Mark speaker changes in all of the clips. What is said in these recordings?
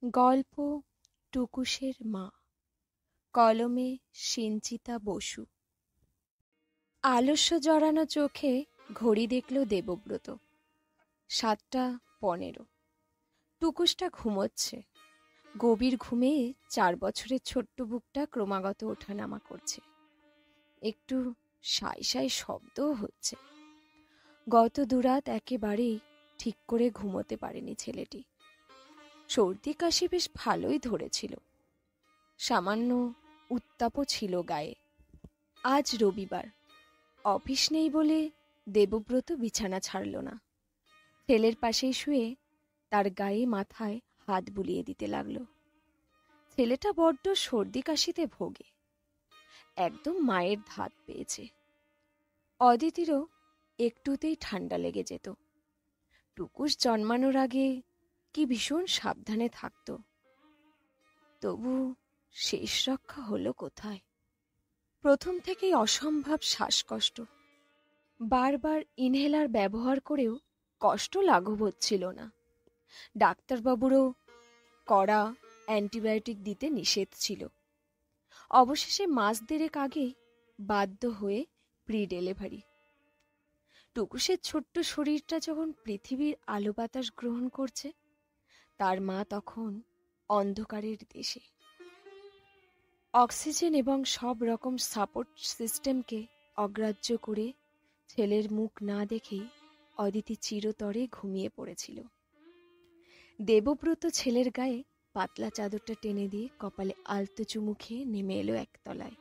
Speaker 1: গল্প টুকুসের মা। কলমে সিঞ্চিতা বসু। আলস্য জড়ানো চোখে ঘড়ি দেখল দেবব্রত। 7:15। টুকুসটা ঘুমোচ্ছে। গভীর ঘুমে 4 বছরের ছোট্ট বুকটা ক্রমাগত ওঠানামা করছে। একটু সাই সাই শব্দও হচ্ছে। গত দুরাত একেবারেই ঠিক করে ঘুমোতে পারেনি ছেলেটি। সর্দি কাশি বেশ ভালোই ধরেছিল। সামান্য উত্তাপও ছিল গায়ে। আজ রবিবার, অফিস নেই বলে দেবব্রত বিছানা ছাড়ল না। ছেলের পাশেই শুয়ে তার গায়ে মাথায় হাত বুলিয়ে দিতে লাগল। ছেলেটা বড্ড সর্দি কাশিতে ভোগে। একদম মায়ের ধাত পেয়েছে। অদিতিরও একটুতেই ঠান্ডা লেগে যেত। টুকুস জন্মানোর আগে কি ভীষণ সাবধানে থাকত। তবু শেষ রক্ষা হলো কোথায়? প্রথম থেকেই অসম্ভব শ্বাসকষ্ট। বারবার ইনহেলার ব্যবহার করেও কষ্ট লাঘব হচ্ছিল না। ডাক্তারবাবুরও কড়া অ্যান্টিবায়োটিক দিতে নিষেধ ছিল। অবশেষে মাস দেড়েক আগেই বাধ্য হয়ে প্রি ডেলিভারি। টুকুসের ছোট্ট শরীরটা যখন পৃথিবীর আলো বাতাস গ্রহণ করছে, তার মা তখন অন্ধকারের দেশে। অক্সিজেন এবং সব রকম সাপোর্ট সিস্টেমকে অগ্রাহ্য করে ছেলের মুখ না দেখেই অদিতি চিরতরে ঘুমিয়ে পড়েছিল। দেবব্রত ছেলের গায়ে পাতলা চাদরটা টেনে দিয়ে কপালে আলতো চুমু খেয়ে নেমে এলো একতলায়।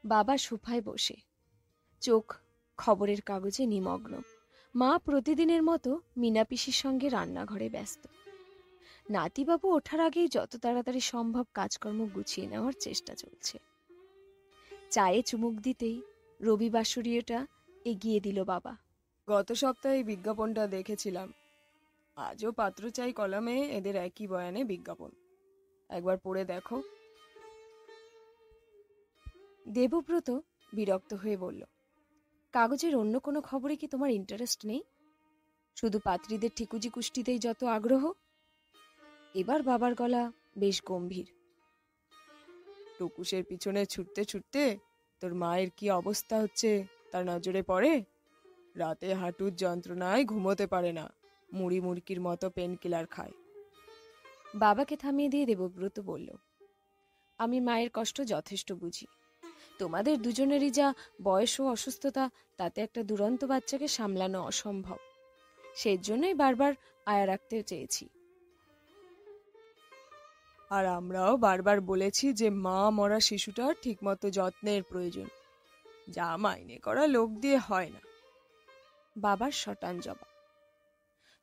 Speaker 1: বাবা সোফায় বসে, চোখ খবরের কাগজে নিমগ্ন। মা প্রতিদিনের মতো মিনা পিসির সঙ্গে রান্নাঘরে ব্যস্ত। নাতিবাবু ওঠার আগেই যত তাড়াতাড়ি সম্ভব কাজকর্ম গুছিয়ে নেওয়ার চেষ্টা চলছে। চায়ে চুমুক দিতেই রবিবাসরীয়টা এগিয়ে দিল বাবা।
Speaker 2: গত সপ্তাহে বিজ্ঞাপনটা দেখেছিলাম। আজও পাত্র চাই কলামে এদের একই বয়ানে বিজ্ঞাপন। একবার পড়ে দেখো।
Speaker 1: দেবব্রত বিরক্ত হয়ে বলল, কাগজের অন্য কোনো খবরে কি তোমার ইন্টারেস্ট নেই? শুধু পাত্রীদের ঠিকুজি কুষ্টিতেই যত আগ্রহ। এবার বাবার গলা বেশ গম্ভীর।
Speaker 2: টুকুসের পিছনে ছুটতে ছুটতে তোর মায়ের কি অবস্থা হচ্ছে তার নজরে পড়ে? রাতে হাঁটুর যন্ত্রণায় ঘুমোতে পারে না, মুড়ি মুড়কির মতো পেন কিলার খায়।
Speaker 1: বাবাকে থামিয়ে দিয়ে দেবব্রত বলল, আমি মায়ের কষ্ট যথেষ্ট বুঝি। তোমাদের দুজনেরই যা বয়স ও অসুস্থতা, তাতে একটা দুরন্ত বাচ্চাকে সামলানো অসম্ভব। সেই জন্যই বারবার আয়া রাখতে চেয়েছি।
Speaker 2: আর আমরাও বারবার বলেছি যে মা মরা শিশুটার ঠিকমতো যত্নের প্রয়োজন, যা মাইনে করা লোক দিয়ে হয় না।
Speaker 1: বাবার শটান জবাব।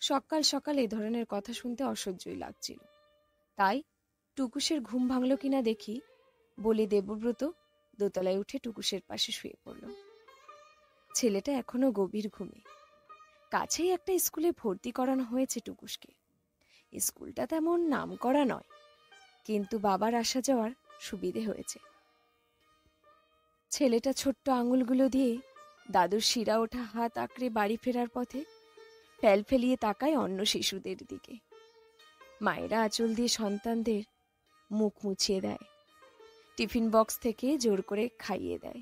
Speaker 1: সকাল সকাল এ ধরনের কথা শুনতে অসহ্যই লাগছিল। তাই টুকুসের ঘুম ভাঙল কিনা দেখি বলে দেবব্রত দোতলায় উঠে টুকুসের পাশে শুয়ে পড়ল। ছেলেটা এখনো গভীর ঘুমে। কাছেই একটা স্কুলে ভর্তি করানো হয়েছে টুকুসকে। স্কুলটা তেমন নাম করা নয়, কিন্তু বাবার আসা যাওয়ার সুবিধে হয়েছে। ছেলেটা ছোট্ট আঙুলগুলো দিয়ে দাদুর শিরা ওঠা হাত আঁকড়ে বাড়ি ফেরার পথে ফেল ফেলিয়ে তাকায় অন্য শিশুদের দিকে। মায়েরা আঁচল দিয়ে সন্তানদের মুখ মুছিয়ে দেয়, টিফিন বক্স থেকে জোর করে খাইয়ে দেয়,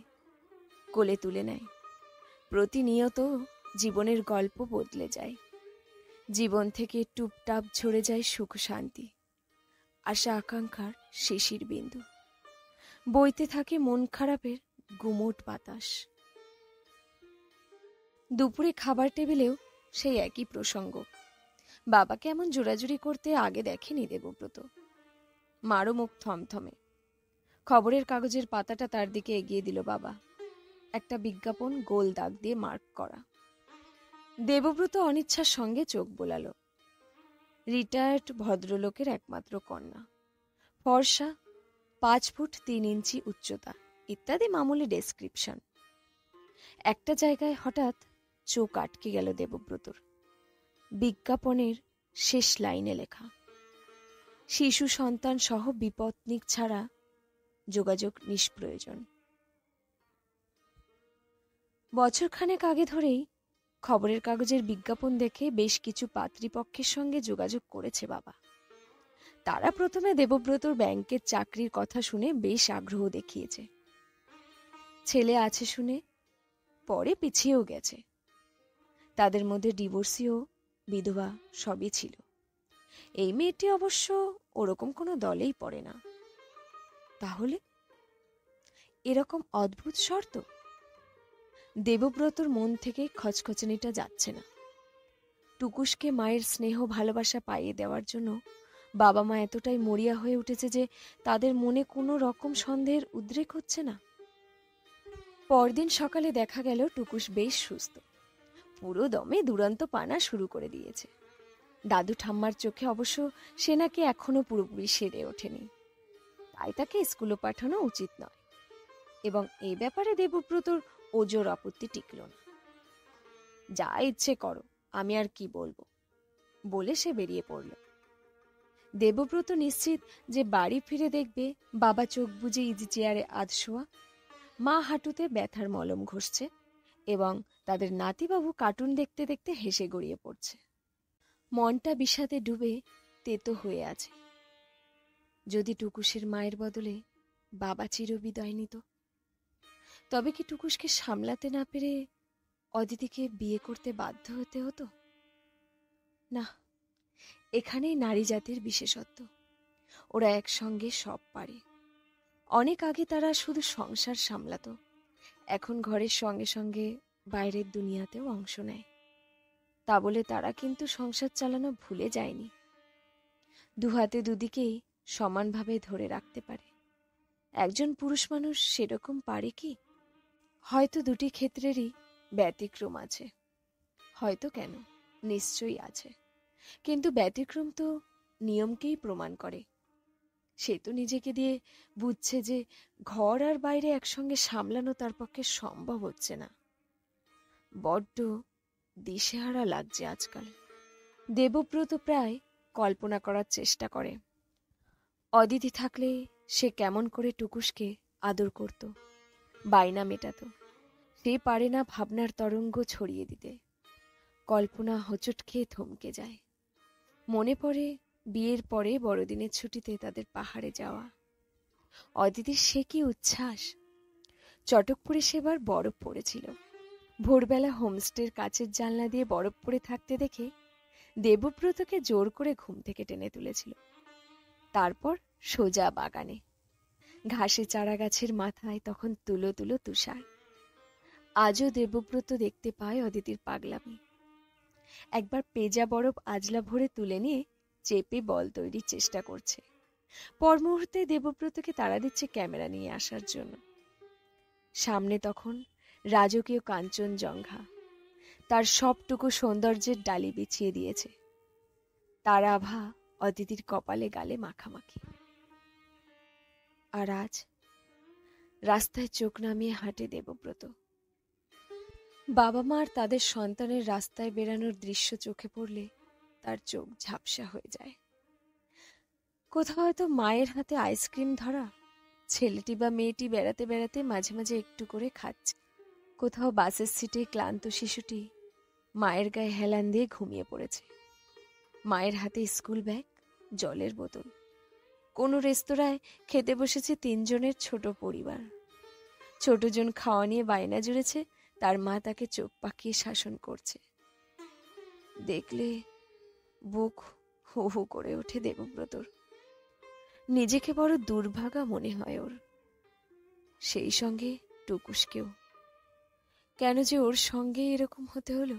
Speaker 1: কোলে তুলে নেয়। প্রতিনিয়ত জীবনের গল্প বদলে যায়। জীবন থেকে টুপটাপ ঝরে যায় সুখ শান্তি, আশা আকাঙ্ক্ষার শিশির বিন্দু। বইতে থাকে মন খারাপের গুমোট বাতাস। দুপুরে খাবার টেবিলেও সেই একই প্রসঙ্গ। বাবাকে এমন জোরাজুরি করতে আগে দেখেনি দেবব্রত। মারও মুখ থমথমে। খবরের কাগজের পাতাটা তার দিকে এগিয়ে দিল বাবা। একটা বিজ্ঞাপন গোল দাগ দিয়ে মার্ক করা। দেবব্রত অনিচ্ছার সঙ্গে চোখ বোলালো। রিটায়ার্ড ভদ্রলোকের একমাত্র কন্যা, ফর্সা, 5 ফুট 3 ইঞ্চি উচ্চতা ইত্যাদি মামুলি ডেসক্রিপশন। একটা জায়গায় হঠাৎ চোখ আটকে গেল দেবব্রতর। বিজ্ঞাপনের শেষ লাইনে লেখা, শিশু সন্তান সহ বিপত্নিক ছাড়া যোগাযোগ নিষ্প্রয়োজন। বছরখানেক আগে ধরেই খবরের কাগজের বিজ্ঞাপন দেখে বেশ কিছু পাত্রীপক্ষের সঙ্গে যোগাযোগ করেছে বাবা। তারা প্রথমে দেবব্রতর ব্যাংকের চাকরির কথা শুনে বেশ আগ্রহ দেখিয়েছে। ছেলে আছে শুনে পরে পিছিয়েও গেছে। তাদের মধ্যে ডিভোর্সি ও বিধবা সবই ছিল। এই মেয়েটি অবশ্য ওরকম কোনো দলেই পড়ে না। তাহলে এরকম অদ্ভুত শর্ত? দেবব্রতর মন থেকে খচখচানিটা যাচ্ছে না। টুকুসকে মায়ের স্নেহ ভালোবাসা পাইয়ে দেওয়ার জন্য বাবা মা এতটাই মরিয়া হয়ে উঠেছে যে তাদের মনে কোনো রকম সন্দেহের উদ্রেক হচ্ছে না। পরদিন সকালে দেখা গেল টুকুস বেশ সুস্থ, পুরো দমে দুরন্ত পানা শুরু করে দিয়েছে। দাদু ঠাম্মার চোখে অবশ্য সে নাকি এখনো পুরোপুরি সেরে ওঠেনি, তাই তাকে স্কুলে পাঠানো উচিত নয়। এবং এই ব্যাপারে দেবব্রতর ওজোর আপত্তি টিকল না। যা ইচ্ছে করো, আমি আর কি বলবো, বলে সে বেরিয়ে পড়ল। দেবব্রত নিশ্চিত যে বাড়ি ফিরে দেখবে বাবা চোখ বুজে ইজি চেয়ারে আধশোয়া, মা হাঁটুতে ব্যথার মলম ঘষছে এবং তাদের নাতিবাবু কার্টুন দেখতে দেখতে হেসে গড়িয়ে পড়ছে। মনটা বিষাদে ডুবে তেতো হয়ে আছে। যদি টুকুসের মায়ের বদলে বাবা চিরবিদায় নিত, তবে কি টুকুসকে সামলাতে না পেরে অদিতিকে বিয়ে করতে বাধ্য হতে হতো? না, এখানেই নারী জাতির বিশেষত্ব। ওরা একসঙ্গে সব পারে। অনেক আগে তারা শুধু সংসার সামলাতো, এখন ঘরের সঙ্গে সঙ্গে বাইরের দুনিয়াতেও অংশ নেয়। তা বলে তারা কিন্তু সংসার চালানো ভুলে যায়নি। দুহাতে দুদিকেই সমানভাবে ধরে রাখতে পারে। একজন পুরুষ মানুষ সেরকম পারে কি? হয়তো দুটি ক্ষেত্রেরই ব্যতিক্রম আছে। হয়তো কেন, নিশ্চয়ই আছে। কিন্তু ব্যতিক্রম তো নিয়মকেই প্রমাণ করে। সে তো নিজেকে দিয়ে বুঝছে যে ঘর আর বাইরে একসঙ্গে সামলানো তার পক্ষে সম্ভব হচ্ছে না। বড্ড দিশেহারা লাগছে আজকাল। দেবব্রত প্রায় কল্পনা করার চেষ্টা করে অদিতি থাকলে সে কেমন করে টুকুসকে আদর করত, বায়না মেটাত। সে পারে না ভাবনার তরঙ্গ ছড়িয়ে দিতে। কল্পনা হোঁচট খেয়ে থমকে যায়। মনে পড়ে বিয়ের পরে বড়দিনের ছুটিতে তাদের পাহাড়ে যাওয়া। অদিতির সে কি উচ্ছ্বাস! চটকপুরে সেবার বরফ পড়েছিল। ভোরবেলা হোমস্টের কাচের জানলা দিয়ে বরফ পড়ে থাকতে দেখে দেবব্রতকে জোর করে ঘুম থেকে টেনে তুলেছিল। তারপর সোজা বাগানে। ঘাসে চারা গাছের মাথায় তখন তুলো তুলো তুষার। আজও দেবব্রত দেখতে পায় অদিতির পাগলামি। একবার পেজা বরফ আজলা ভরে তুলে নিয়ে চেপে বল তৈরির চেষ্টা করছে। পর মুহূর্তে দেবব্রতকে তাড়া দিচ্ছে ক্যামেরা নিয়ে আসার জন্য। সামনে তখন রাজকীয় কাঞ্চনজঙ্ঘা তার সবটুকু সৌন্দর্যের ডালি বিছিয়ে দিয়েছে। তার আভা অদিতির কপালে গালে মাখামাখি। আর আজ রাস্তায় চোখ নামিয়ে হাঁটে দেবব্রত। বাবা মা আর তাদের সন্তানের রাস্তায় বেরানোর দৃশ্য চোখে পড়লে তার চোখ ঝাপসা হয়ে যায়। কোথাও হয়তো মায়ের হাতে আইসক্রিম ধরা, ছেলেটি বা মেয়েটি বেড়াতে বেড়াতে মাঝে মাঝে একটু করে খাচ্ছে। কোথাও বাসের সিটে ক্লান্ত শিশুটি মায়ের গায়ে হেলান দিয়ে ঘুমিয়ে পড়েছে। মায়ের হাতে স্কুল ব্যাগ, জলের বোতল। কোনো রেস্তোরাঁয় খেতে বসেছে 3 জনের ছোট পরিবার। ছোটজন খাওয়া নিয়ে বায়না জুড়েছে, তার মা তাকে চোখ পাকিয়ে শাসন করছে। দেখলে বুক হু হু করে ওঠে দেবব্রতর। নিজেকে বড় দুর্ভাগা মনে হয় ওর, সেই সঙ্গে টুকুসকেও। কেন যে ওর সঙ্গে এরকম হতে হলো?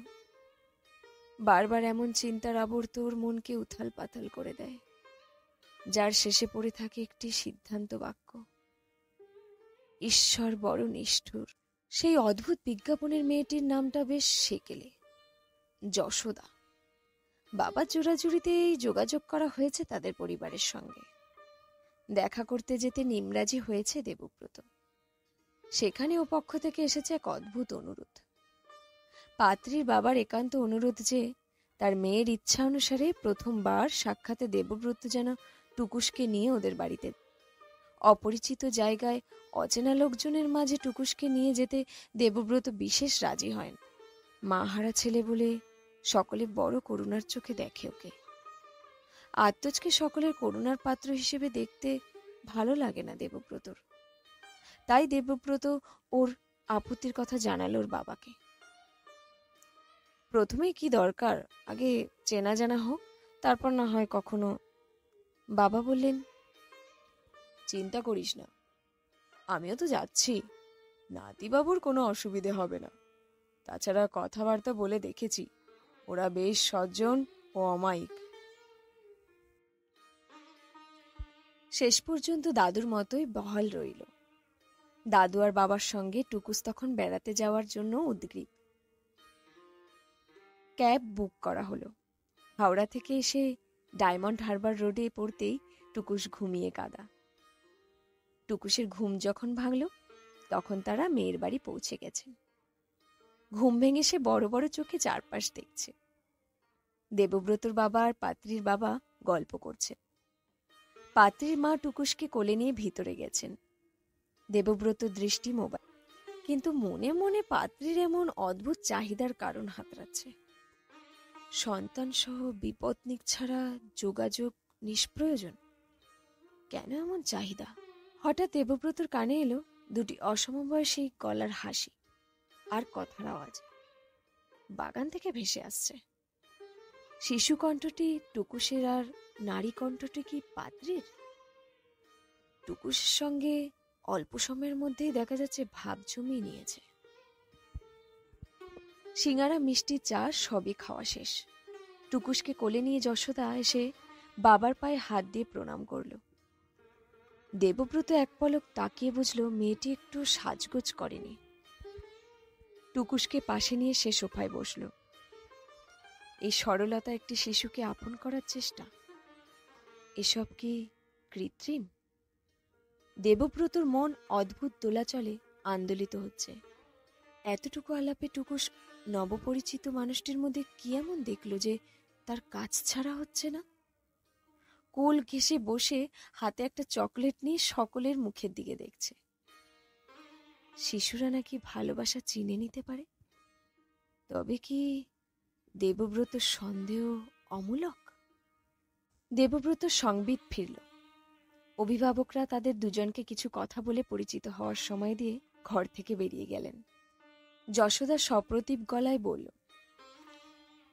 Speaker 1: বারবার এমন চিন্তার আবর্ত ওর মনকে উথাল পাতাল করে দেয়, যার শেষে পড়ে থাকে একটি সিদ্ধান্ত বাক্য: ঈশ্বর বড় নিষ্ঠুর। সেই অদ্ভুত বিজ্ঞাপনের মেয়েটির নামটা বেশ সেকেলে, যশোদা। বাবা জোড়াজুড়িতেই যোগাযোগ করা হয়েছে তাদের পরিবারের সঙ্গে। দেখা করতে যেতে নিমরাজি হয়েছে দেবব্রত। সেখানে ও পক্ষ থেকে এসেছে এক অদ্ভুত অনুরোধ। পাত্রীর বাবার একান্ত অনুরোধ যে তার মেয়ের ইচ্ছা অনুসারে প্রথমবার সাক্ষাতে দেবব্রত যেন টুকুসকে নিয়ে ওদের বাড়িতে। অপরিচিত জায়গায় অচেনা লোকজনের মাঝে টুকুসকে নিয়ে যেতে দেবব্রত বিশেষ রাজি হয় না। মা হারা ছেলে বলে সকলে বড় করুণার চোখে দেখে ওকে। আত্মজকে সকলের করুণার পাত্র হিসেবে দেখতে ভালো লাগে না দেবব্রতর। তাই দেবব্রত ওর আপত্তির কথা জানালো ওর বাবাকে। প্রথমেই কি দরকার, আগে চেনা জানা হোক, তারপর না হয় কখনো। বাবা বললেন,
Speaker 2: চিন্তা করিস না, আমিও তো যাচ্ছি, নাতিবাবুর কোনো অসুবিধে হবে না। তাছাড়া কথাবার্তা বলে দেখেছি, ওরা বেশ সজ্জন ও অমায়িক।
Speaker 1: শেষ পর্যন্ত দাদুর মতোই বহাল রইল। দাদু আর বাবার সঙ্গে টুকুস তখন বেড়াতে যাওয়ার জন্য উদ্গ্রীব। ক্যাব বুক করা হলো। হাওড়া থেকে এসে ডায়মন্ড হারবার রোডে পড়তেই টুকুস ঘুমিয়ে কাঁদা। টুকুসের ঘুম যখন ভাঙল তখন তারা মেয়ের বাড়ি পৌঁছে গেছেন। ঘুম ভেঙে সে বড় বড় চোখে চারপাশ দেখছে। দেবব্রতর বাবা আর পাত্রীর বাবা গল্প করছে। পাত্রীর মা টুকুসকে কোলে নিয়ে ভিতরে গেছেন। দেবব্রত দৃষ্টি মোবাইল, কিন্তু মনে মনে পাত্রীর এমন অদ্ভুত চাহিদার কারণ হাতড়াচ্ছে। সন্তান সহ বিপত্নিক ছাড়া যোগাযোগ নিষ্প্রয়োজন, কেন এমন চাহিদা? হঠাৎ দেবব্রতর কানে এলো দুটি অসমবয়সী গলার হাসি আর কথার আওয়াজ। বাগান থেকে ভেসে আসছে। শিশু কণ্ঠটি টুকুসের আর নারী কণ্ঠটি কি পাত্রীর? টুকুসের সঙ্গে অল্প সময়ের মধ্যেই দেখা যাচ্ছে ভাব জমিয়ে নিয়েছে। সিঙ্গারা, মিষ্টি, চা সবই খাওয়া শেষ। টুকুসকে কোলে নিয়ে যশোদা এসে বাবার পায়ে হাত দিয়ে প্রণাম করল। দেবব্রত এক পলক তাকিয়ে বুঝল মেয়েটি একটু সাজগোজ করেনি। টুকুসকে পাশে নিয়ে সে সোফায় বসল। এই সরলতা একটি শিশুকে আপন করার চেষ্টা, এসব কি কৃত্রিম? দেবব্রতর মন অদ্ভুত দোলাচলে আন্দোলিত হচ্ছে। এতটুকু আলাপে টুকুস নবপরিচিত মানুষটির মধ্যে কি এমন দেখল যে তার কাছ ছাড়া হচ্ছে না? কোল ঘেঁষে বসে হাতে একটা চকলেট নিয়ে সকলের মুখের দিকে দেখছে। শিশুরা নাকি ভালোবাসা চিনে নিতে পারে। তবে কি দেবব্রত সন্দেহ অমূলক? দেবব্রত সংবিত ফিরল। অভিভাবকরা তাদের দুজনকে কিছু কথা বলে পরিচিত হওয়ার সময় দিয়ে ঘর থেকে বেরিয়ে গেলেন। যশোদা সপ্রতিভ গলায় বলল,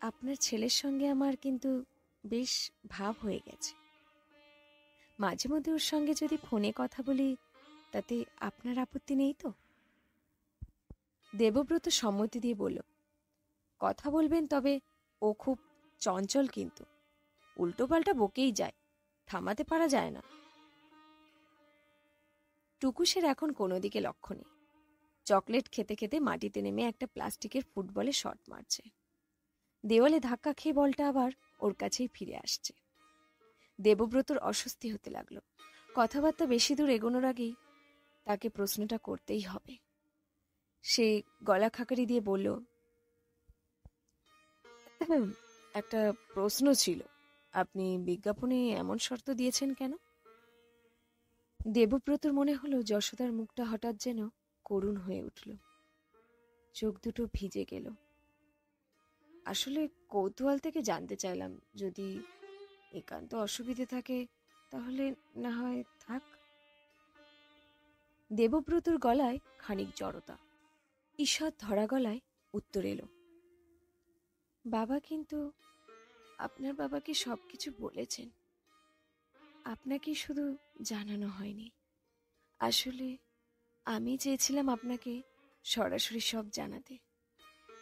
Speaker 1: আপনার ছেলের সঙ্গে আমার কিন্তু বেশ ভাব হয়ে গেছে। মাঝে মধ্যে ওর সঙ্গে যদি ফোনে কথা বলি তাতে আপনার আপত্তি নেই তো? দেবব্রত সম্মতি দিয়ে বলল, কথা বলবেন, তবে ও খুব চঞ্চল, কিন্তু উল্টোপাল্টা বকেই যায়, থামাতে পারা যায় না। টুকুসের এখন কোনো দিকে লক্ষ্য নেই। চকলেট খেতে খেতে মাটিতে নেমে একটা প্লাস্টিকের ফুটবলে শট মারছে। দেওয়ালে ধাক্কা খেয়ে বলটা আবার ওর কাছেই ফিরে আসছে। দেবব্রতর অস্বস্তি হতে লাগলো। কথাবার্তা বেশি দূর এগোনোর আগেই তাকে প্রশ্নটা করতেই হবে। সে গলা খাকারি দিয়ে বলল, একটা প্রশ্ন ছিল, আপনি বিজ্ঞাপনে এমন শর্ত দিয়েছেন কেন? দেবব্রতর মনে হলো যশোদার মুখটা হঠাৎ যেন করুণ হয়ে উঠল। চোখ দুটো ভিজে গেল। আসলে কৌতূহল থেকে জানতে চাইলাম, যদি একান্ত অসুবিধে থাকে তাহলে না হয় থাক। দেবব্রতর গলায় খানিক জড়তা। ঈষৎ ধরা গলায় উত্তর এলো, বাবা কিন্তু আপনার বাবাকে সবকিছু বলেছেন, আপনাকে শুধু জানানো হয়নি। আসলে আমি চেয়েছিলাম আপনাকে সরাসরি সব জানাতে।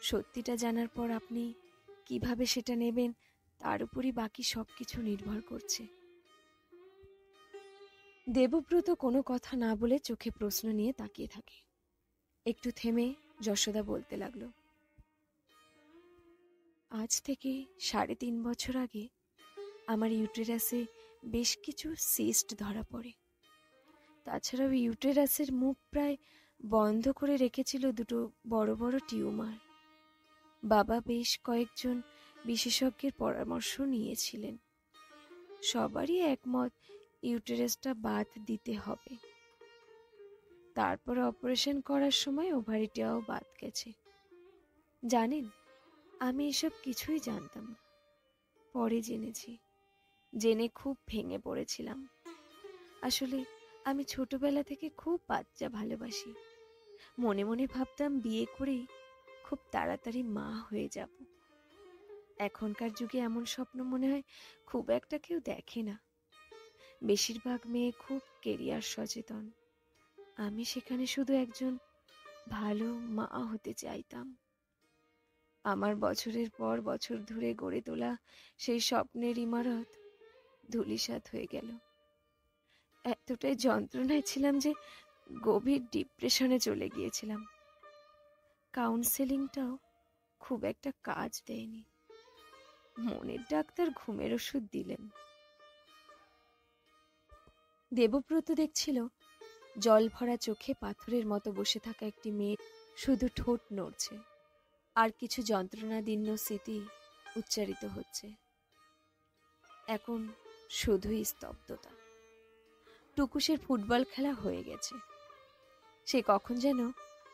Speaker 1: সত্যিটা জানার পর আপনি কিভাবে সেটা নেবেন তার উপরই বাকি সবকিছু নির্ভর করছে। দেবব্রত কোনো কথা না বলে চোখে প্রশ্ন নিয়ে তাকিয়ে থাকে। একটু থেমে যশোদা বলতে লাগলো, আজ থেকে 3.5 বছর আগে আমার ইউটেরাসে বেশ কিছু সিস্ট ধরা পড়ে। তাছাড়াও ইউটেরাসের মুখ প্রায় বন্ধ করে রেখেছিল দুটো বড় বড় টিউমার। বাবা বেশ কয়েকজন বিশেষজ্ঞের পরামর্শ নিয়েছিলেন। সবারই একমত ইউটেরাসটা বাদ দিতে হবে। তারপর অপারেশন করার সময় ওভারিটাও বাদ গেছে। জানেন, আমি এসব কিছুই জানতাম না, পরে জেনেছি জেনে খুব ভেঙে পড়েছিলাম। আসলে আমি ছোটবেলা থেকে খুব বাচ্চা ভালোবাসি। মনে মনে ভাবতাম বিয়ে করেই খুব তাড়াতাড়ি মা হয়ে যাব। এখনকার যুগে এমন স্বপ্ন মনে হয় খুব একটা কেউ দেখে না। বেশিরভাগ মেয়ে খুব কেরিয়ার সচেতন। আমি সেখানে শুধু একজন ভালো মা হতে চাইতাম। আমার বছরের পর বছর ধরে গড়ে তোলা সেই স্বপ্নের ইমারত ধূলিসাৎ হয়ে গেল। এতটাই যন্ত্রণায় ছিলাম যে গভীর ডিপ্রেশনে চলে গিয়েছিলাম। কাউন্সেলিংটাও খুব একটা কাজ দেয়নি। মনের ডাক্তার ঘুমের ওষুধ দিলেন। দেবব্রত দেখছিল জল ভরা চোখে পাথরের মতো বসে থাকা একটি মেয়ে শুধু ঠোঁট নড়ছে, আর কিছু যন্ত্রণাদীর্ণ স্মৃতি উচ্চারিত হচ্ছে। এখন শুধুই স্তব্ধতা। টুকুসের ফুটবল খেলা হয়ে গেছে। সে কখন যেন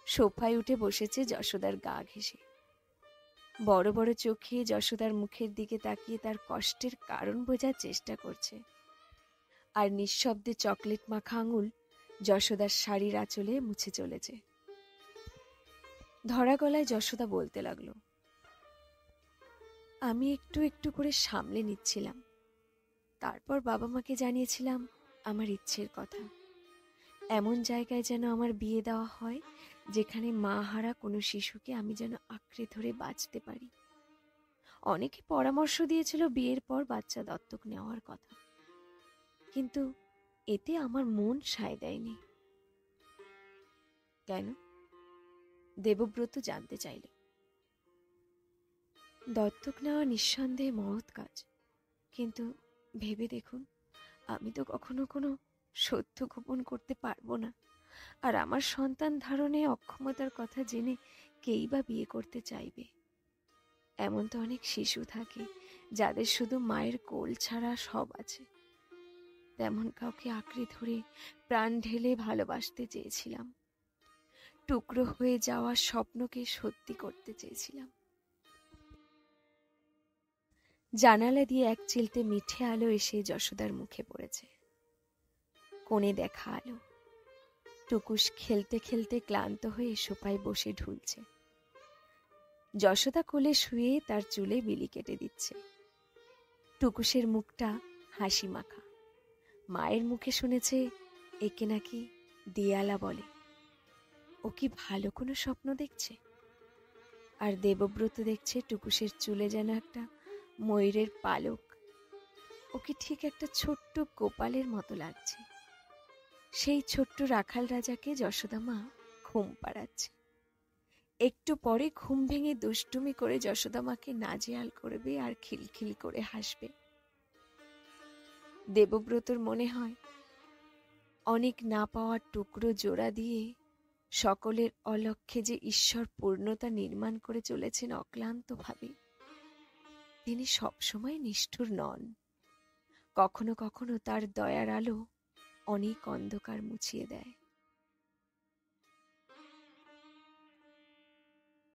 Speaker 1: সোফায় উঠে বসেছে যশোদার গা ঘেঁষে। বড় বড় চোখে যশোদার মুখের দিকে তাকিয়ে তার কষ্টের কারণ বোঝার চেষ্টা করছে, আর নিঃশব্দে চকলেট মাখা আঙুল যশোদার শাড়ির আঁচলে মুছে চলেছে। ধরা গলায় যশোদা বলতে লাগলো, আমি একটু একটু করে সামলে নিচ্ছিলাম। তারপর বাবা মাকে জানিয়েছিলাম আমার ইচ্ছের কথা। এমন জায়গায় যেন আমার বিয়ে দেওয়া হয় যেখানে মা হারা কোনো শিশুকে আমি যেন আঁকড়ে ধরে বাঁচতে পারি। অনেকে পরামর্শ দিয়েছিল বিয়ের পর বাচ্চা দত্তক নেওয়ার কথা, কিন্তু এতে আমার মন সায় দেয়নি। কেন? দেবব্রত জানতে চাইল। দত্তক নেওয়া নিঃসন্দেহে মহৎ কাজ, কিন্তু ভেবে দেখুন, আমি তো কখনো কোনো সত্য গোপন করতে পারবো না। আর আমার সন্তান ধারণে অক্ষমতার কথা জেনে কেই বা বিয়ে করতে চাইবে? এমন তো অনেক শিশু থাকে যাদের শুধু মায়ের কোল ছাড়া সব আছে। তেমন কাউকে আঁকড়ে ধরে প্রাণ ঢেলে ভালোবাসতে চেয়েছিলাম। টুকরো হয়ে যাওয়া স্বপ্নকে সত্যি করতে চেয়েছিলাম। জানালা দিয়ে এক চিলতে মিঠে আলো এসে যশোদার মুখে পড়েছে। কোণে দেখা আলো। টুকুস খেলতে খেলতে ক্লান্ত হয়ে সোফায় বসে ঢুলছে। যশোদা কোলে শুয়ে তার চুলে বিলি কেটে দিচ্ছে। টুকুসের মুখটা হাসি মাখা। মায়ের মুখে শুনেছে একে নাকি দিয়ালা বলে। ও কি ভালো কোনো স্বপ্ন দেখছে? আর দেবব্রত দেখছে টুকুসের চুলে যেন একটা ময়ূরের পালক। ওকে ঠিক একটা ছোট্ট গোপালের মতো লাগছে। সেই ছোট্ট রাখাল রাজাকে যশোদা মা ঘুম পাড়াচ্ছে। একটু পরে ঘুম ভেঙে দুষ্টুমি করে যশোদা মাকে নাজেহাল করবে আর খিলখিল করে হাসবে। দেবব্রতর মনে হয় অনেক না পাওয়ার টুকরো জোড়া দিয়ে সকলের অলক্ষ্যে যে ঈশ্বর পূর্ণতা নির্মাণ করে চলেছেন অক্লান্তভাবে। তিনি সবসময় নিষ্ঠুর নন। কখনো কখনো তার দয়ার আলো অনেক অন্ধকার মুছিয়ে দেয়।